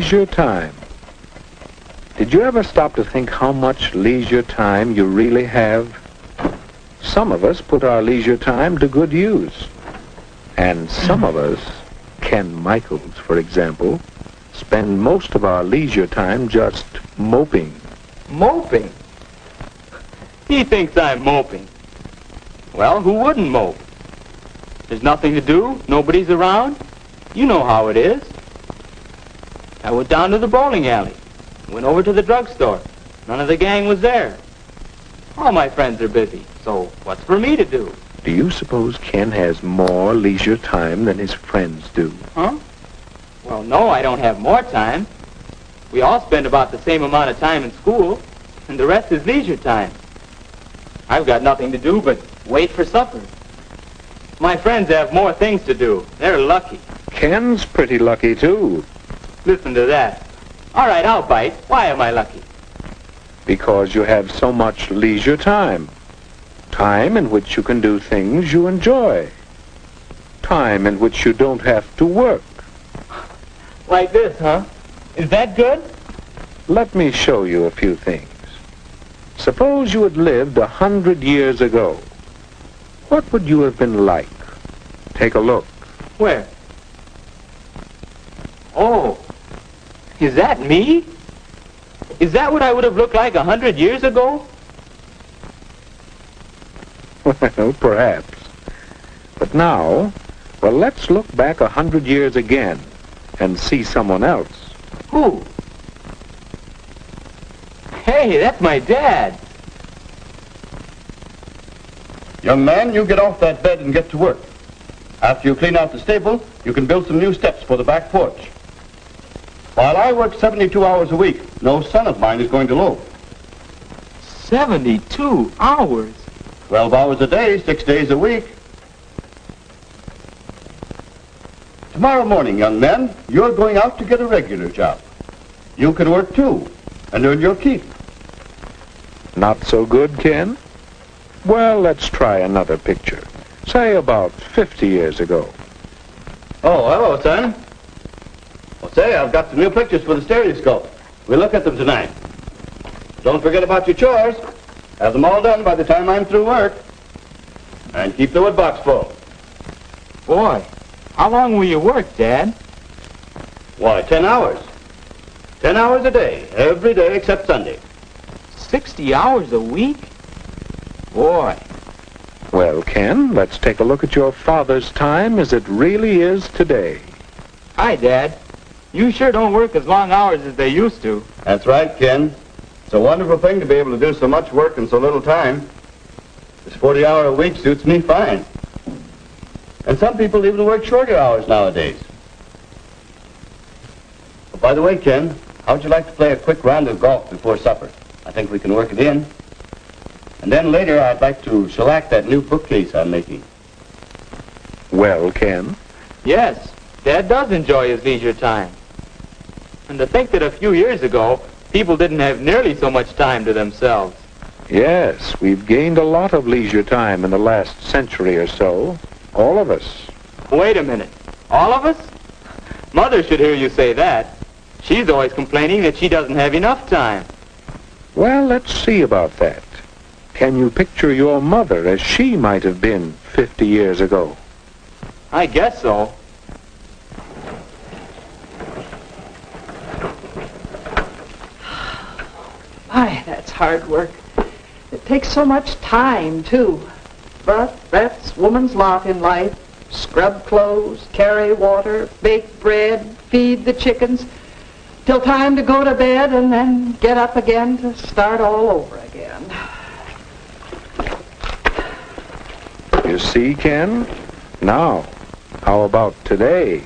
Leisure time. Did you ever stop to think how much leisure time you really have? Some of us put our leisure time to good use. And some of us, Ken Michaels, for example, spend most of our leisure time just moping. Moping? He thinks I'm moping. Well, who wouldn't mope? There's nothing to do, nobody's around. You know how it is. I went down to the bowling alley, went over to the drugstore. None of the gang was there. All my friends are busy, so what's for me to do? Do you suppose Ken has more leisure time than his friends do? Huh? Well, no, I don't have more time. We all spend about the same amount of time in school, and the rest is leisure time. I've got nothing to do but wait for supper. My friends have more things to do. They're lucky. Ken's pretty lucky, too. Listen to that. All right, I'll bite. Why am I lucky? Because you have so much leisure time. Time in which you can do things you enjoy. Time in which you don't have to work. Like this, huh? Is that good? Let me show you a few things. Suppose you had lived 100 years ago. What would you have been like? Take a look. Where? Oh, is that me? Is that what I would have looked like 100 years ago? Well, perhaps. But now, well, let's look back 100 years again and see someone else. Who? Hey, that's my dad. Young man, you get off that bed and get to work. After you clean out the stable, you can build some new steps for the back porch. While I work 72 hours a week, no son of mine is going to loaf. 72 hours? 12 hours a day, 6 days a week. Tomorrow morning, young men, you're going out to get a regular job. You can work too, and earn your keep. Not so good, Ken? Well, let's try another picture. Say about 50 years ago. Oh, hello, son. Well, say, I've got some new pictures for the stereoscope. We'll look at them tonight. Don't forget about your chores. Have them all done by the time I'm through work. And keep the wood box full. Boy, how long will you work, Dad? Why, 10 hours. 10 hours a day, every day except Sunday. 60 hours a week? Boy. Well, Ken, let's take a look at your father's time as it really is today. Hi, Dad. You sure don't work as long hours as they used to. That's right, Ken. It's a wonderful thing to be able to do so much work in so little time. This 40-hour week suits me fine. And some people even work shorter hours nowadays. Oh, by the way, Ken, how'd you like to play a quick round of golf before supper? I think we can work it in. And then later, I'd like to shellac that new bookcase I'm making. Well, Ken? Yes, Dad does enjoy his leisure time. And to think that a few years ago, people didn't have nearly so much time to themselves. Yes, we've gained a lot of leisure time in the last century or so. All of us. Wait a minute. All of us? Mother should hear you say that. She's always complaining that she doesn't have enough time. Well, let's see about that. Can you picture your mother as she might have been 50 years ago? I guess so. My, that's hard work. It takes so much time, too. But that's woman's lot in life. Scrub clothes, carry water, bake bread, feed the chickens, till time to go to bed and then get up again to start all over again. You see, Ken? Now, how about today?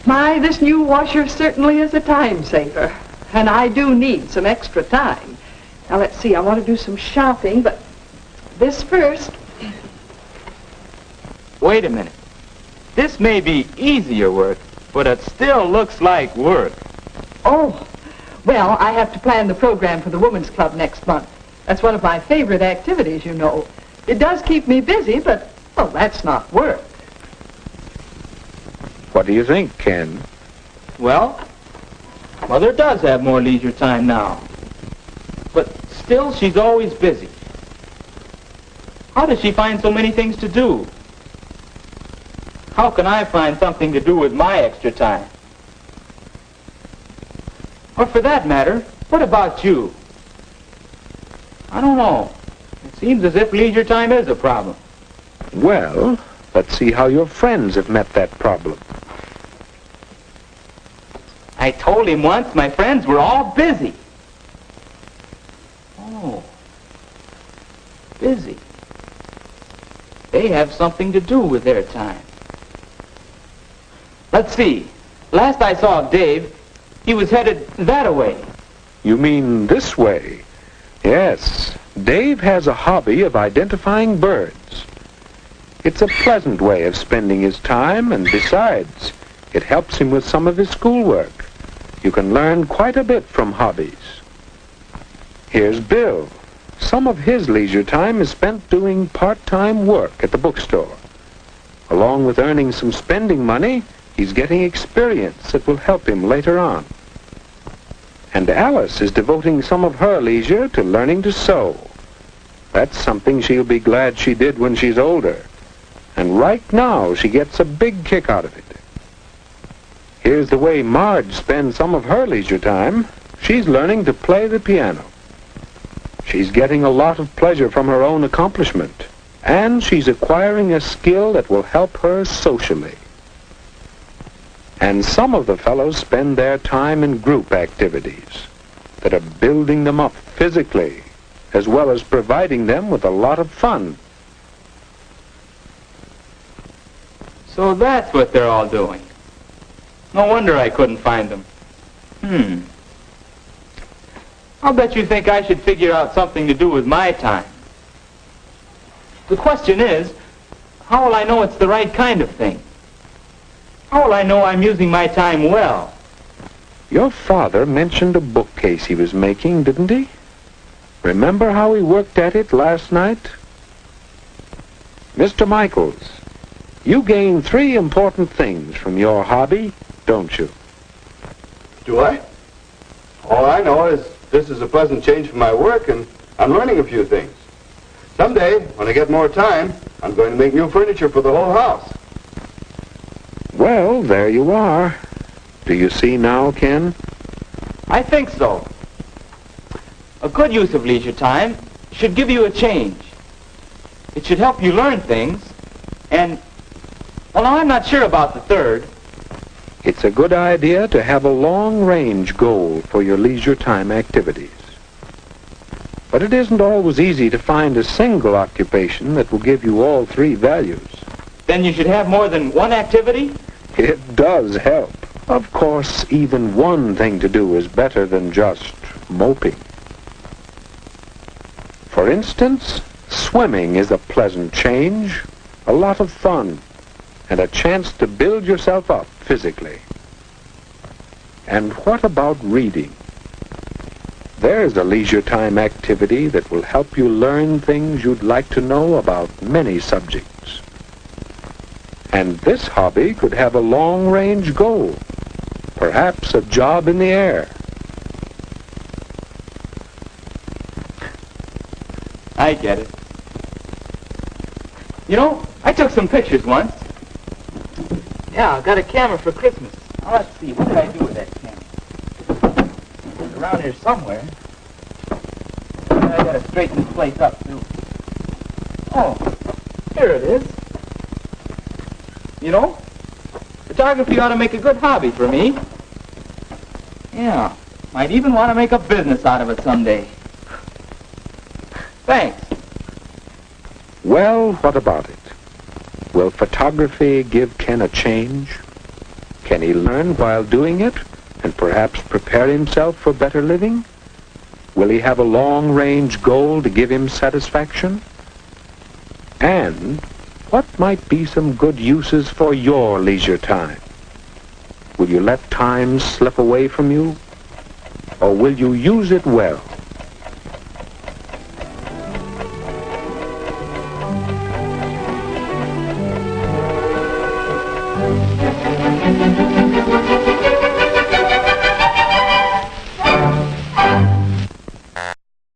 My, this new washer certainly is a time saver. And I do need some extra time. Now, let's see, I want to do some shopping, but this first. Wait a minute. This may be easier work, but it still looks like work. Oh, well, I have to plan the program for the Women's Club next month. That's one of my favorite activities, you know. It does keep me busy, but, well, that's not work. What do you think, Ken? Well, Mother does have more leisure time now. But still, she's always busy. How does she find so many things to do? How can I find something to do with my extra time? Or for that matter, what about you? I don't know. It seems as if leisure time is a problem. Well, let's see how your friends have met that problem. I told him once my friends were all busy. Oh, busy. They have something to do with their time. Let's see. Last I saw of Dave, he was headed that-a-way. You mean this way? Yes. Dave has a hobby of identifying birds. It's a pleasant way of spending his time, and besides, it helps him with some of his schoolwork. You can learn quite a bit from hobbies. Here's Bill. Some of his leisure time is spent doing part-time work at the bookstore. Along with earning some spending money, he's getting experience that will help him later on. And Alice is devoting some of her leisure to learning to sew. That's something she'll be glad she did when she's older. And right now, she gets a big kick out of it. Here's the way Marge spends some of her leisure time. She's learning to play the piano. She's getting a lot of pleasure from her own accomplishment, and she's acquiring a skill that will help her socially. And some of the fellows spend their time in group activities that are building them up physically, as well as providing them with a lot of fun. So that's what they're all doing. No wonder I couldn't find them. I'll bet you think I should figure out something to do with my time. The question is, how will I know it's the right kind of thing? How will I know I'm using my time well? Your father mentioned a bookcase he was making, didn't he? Remember how he worked at it last night? Mr. Michaels, you gain 3 important things from your hobby, don't you? Do I? All I know is this is a pleasant change from my work, and I'm learning a few things. Someday, when I get more time, I'm going to make new furniture for the whole house. Well, there you are. Do you see now, Ken? I think so. A good use of leisure time should give you a change. It should help you learn things, and, well, I'm not sure about the third. It's a good idea to have a long-range goal for your leisure time activities. But it isn't always easy to find a single occupation that will give you all 3 values. Then you should have more than one activity? It does help. Of course, even one thing to do is better than just moping. For instance, swimming is a pleasant change, a lot of fun, and a chance to build yourself up physically. And what about reading? There's a leisure time activity that will help you learn things you'd like to know about many subjects. And this hobby could have a long-range goal, perhaps a job in the air. I get it. You know, I took some pictures once. Yeah, I got a camera for Christmas. Now, let's see, what did I do with that camera? It's around here somewhere. I gotta straighten this place up, too. Oh, here it is. You know, photography ought to make a good hobby for me. Yeah, might even want to make a business out of it someday. Thanks. Well, what about it? Will photography give Ken a change? Can he learn while doing it and perhaps prepare himself for better living? Will he have a long-range goal to give him satisfaction? And what might be some good uses for your leisure time? Will you let time slip away from you? Or will you use it well? Thank you.